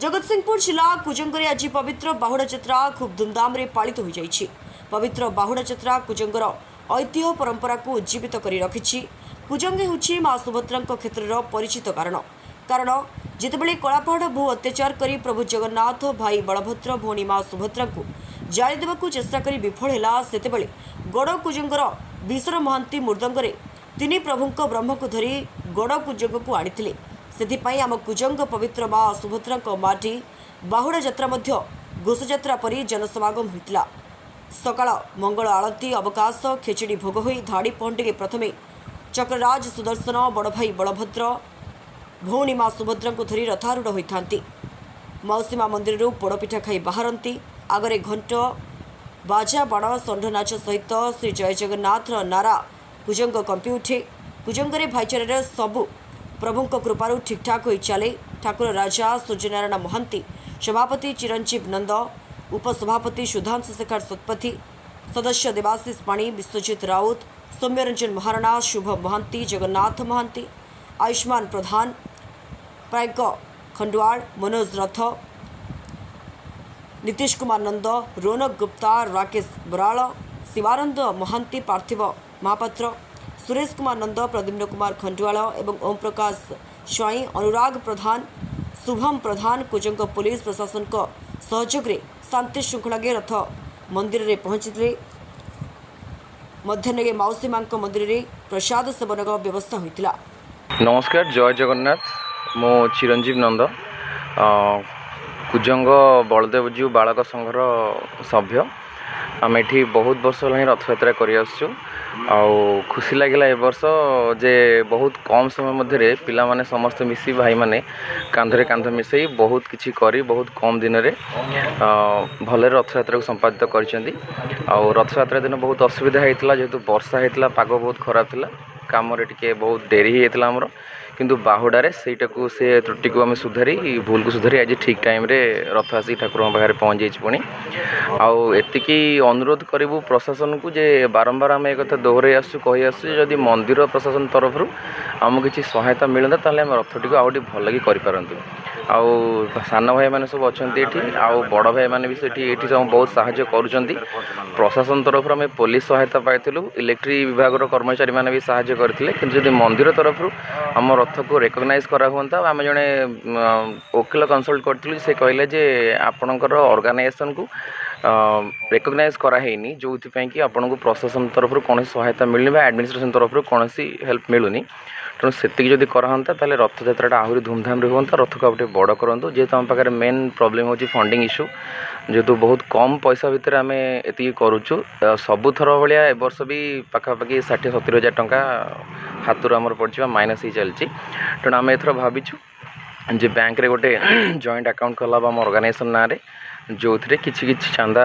जगतसिंहपुर जिला कुजंगरे आज पवित्र बाहुड़ा यात्रा खूब धूमधाम रे पालित हो जाइछि। पवित्र बाहुड़ा यात्रा कुजंगर ऐतिह्य परंपरा को उज्जीवित करी रखिछि। कुजंगे होछि मां सुभद्रा क्षेत्र परिचित कारण जितेबले कलापहाड़ भू अत्याचार करी प्रभु जगन्नाथ भाई बलभद्र भौणी मां सुभद्रा को जाली देवाकू चेष्टा करी विफल ହେଲା सेतेबले गड़ कुजंगर विश्वर महांती मृदंगरे तिनि प्रभुंक ब्रह्म को धरी गड़ कुजंग को आनिथिले। सेथिपाई आम कुजंग पवित्र मां सुभद्रा माटी बाहुड़ा यात्रा मध्य घोषयात्रा परी जनसमागम होइतिला। सकाळ मंगल आरती अवकाश खेचड़ी भोग होई धाड़ी पहंटिके प्रथमे चक्रराज सुदर्शन बड़ भाई बलभद्र भौणी मां सुभद्रा को धरी रथारूढ़ होइथांती। मौसी मां मंदिर पोड़पिठा खाई बाहरती। आगरे घंट बाजा बाण षंढ नाच सहित श्री जय जगन्नाथ नारा कुजंग कंपी उठे। कुजंगरे भाईचारे सबू प्रभुंक कृपारू ठीकठाक हो चले। ठाकुर राजा सूर्यनारायण महांती, सभापति चिरंजीव नंद, उपसभापति सुधांशु शेखर सतपथी, सदस्य देवाशीष पाणी, विश्वजित राउत, सौम्यरंजन महाराणा, शुभ महांती, जगन्नाथ महांती, आयुष्मान प्रधान, प्राज्ञ खंडवाल, मनोज रथ, नीतीश कुमार नंद, रौनक गुप्ता, राकेश बराल, शिवानंद महांती, पार्थिव महापात्र, सुरेश कुमार नंद, प्रद्युम्न कुमार खंडवाल एवं ओम प्रकाश स्वाई, अनुराग प्रधान, शुभम प्रधान कुजंग पुलिस प्रशासन को सहयोग रे शांति श्रृंखला रथ मंदिर रे पहुंचते। मध्याह्न मौसी मां मंदिर रे प्रसाद सेवन व्यवस्था होइतिला। नमस्कार, जय जगन्नाथ। मो चिरंजीव नंद, कुजंग बलदेवजीव बालक संघर सभ्य। आम एठी बहुत वर्ष है रथयात्रा कर खुशी लगिला। ए वर्ष जे बहुत कम समय मध्य पिला माने समस्त मिसी भाई माने कांधरे कांध मिसई बहुत किछि करी बहुत कम दिन रे भले रथयात्रा को संपादित करछंती। आउ रथयात्रा दिन बहुत असुविधा हेतला जेतु वर्षा हेतला, पाग बहुत खराब थिला, काम रे टिके बहुत डेरी हेतला हमरो। किंतु बाहुडारे सेटाकू से त्रुटि को आम सुधारी भूल को सुधारी आज ठीक टाइम रे रथ आसी ठाकुर पाखे पहुँच जाइए। पुणी आती अनुरोध करूँ प्रशासन को जे बारंबार आम एक दोहराई आसु कही आसु जदि मंदिर प्रशासन तरफ आमको किसी सहायता मिलता ताले आम रथटी को आउट भल कि करूँ। आउ सान भाई मैंने सब अच्छा ये आउ बड़ भाई मैंने भी ये सब बहुत साहाय्य करुँच। प्रशासन तरफ आम पुलिस सहायता पाइलु, इलेक्ट्रिक विभाग कर्मचारी मैंने भी साहाय्य करते। कि जब मंदिर तरफ आम रथ को रेकग्नाइज करा हुआ आम जड़े वकिल कनसल्ट करूँ से कहले जे आपणकर ऑर्गेनाइजेशन को रेकग्नाइज कराइनी जो कि आपन को प्रशासन तरफ कौन सहायता मिलनी एडमिनिस्ट्रेशन तरफ कौन हेल्प मिलूनी। तेणु से जब कराता ताले रथ यात्रा आहरी धूमधाम हाँ रथ को गोटे बड़ करूँ। जेहेतु आम पाखे मेन प्रोब्लेम हो फंडिंग इश्यू, जेहेतु बहुत कम पैसा भितर आम ये करुचु। सबुथर भाया ए वर्ष भी पाखापाखि 60-70 हज़ार टंका हाथ आमर पड़ा माइनस ही चलती। तेणु आम एथर भाविचु जे बैंक रे गोटे जॉइंट अकाउंट खोला आम ऑर्गेनाइजेशन ना रे जो थे कि चांदा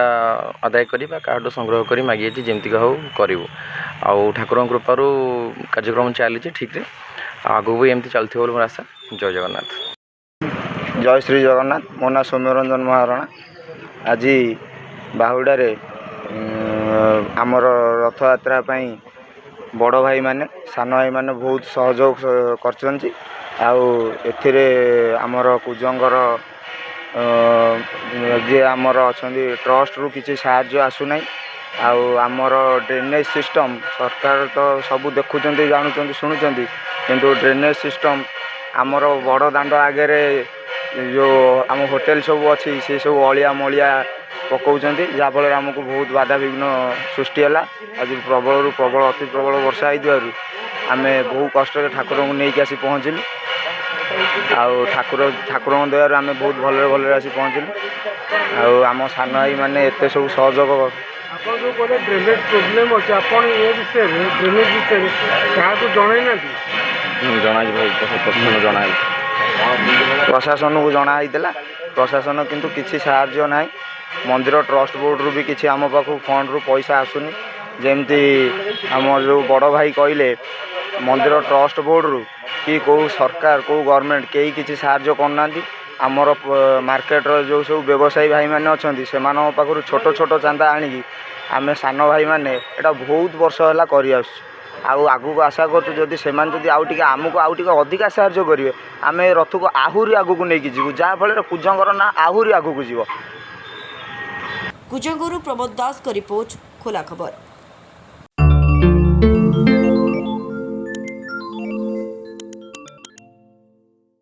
आदाय करी कार्ड संग्रह करी मागी जमती हो करूँ। आउ ठाकुर कृपार कार्यक्रम चली ठीक रे आगू भी एमती चलती बोल मोर आशा। जय जगन्नाथ। जय श्री जगन्नाथ। मो ना सौम्यरंजन महाराणा। आज बाहुडारे आमर रथ यात्रा बड़ भाई माने सान भाई माने बहुत सहयोग करछंती। आमर कुजंगर जे आमर अच्छा ट्रस्ट रु किसी साहाय्य आसुना। आमर ड्रेनेज सिस्टम सरकार तो सब देखुं जानूँ शुणुंट, किंतु ड्रेनेज सिस्टम आमर बड़ दांड आगे जो आम होटेल सब अच्छी से सब अलिया मलिया पकाउं जहाँफल आमको बहुत बाधा विघ्न सृष्टि है। आज प्रबल प्रबल अति प्रबल वर्षा हो आम बहु कष्ट ठाकुर को लेकिन आसी पहुँचलु। ठाकुर दयार आम बहुत भल भल आसी पहुँचलु। आम सान भाई मैंने एत सब सहयोग ड्रेनेज प्रोब्लेम अच्छे ये विषय ड्रेनेज विषय क्या जन प्रशासन को जनाई प्रशासन किंतु किसी साहाय्य ना। मंदिर ट्रस्ट बोर्ड रु भी किसी आम पाख फंड रु पैसा आसुनी। जमती आम जो बड़ भाई कहले मंदिर ट्रस्ट बोर्ड रु कि कौ सरकार कौ गवर्नमेंट कई किसी साहाय्य करना। आमर मार्केट जो सब व्यवसायी भाई मैंने अच्छा से पाखु छोट छोट चांदा आनिकी आम सान भाई मैंने एटा बहुत वर्ष है कर आगू आशा करूँ सेमाने जदि आउ टिके आमको आउ टिके अधिका साहाय्य करेंगे आम रथ को आहुरी आगू नहीं जीवु जहाँफल कुजंगर ना आहुरी आगू जीव। कुजंगरू प्रमोद दास का रिपोर्ट खोला खबर।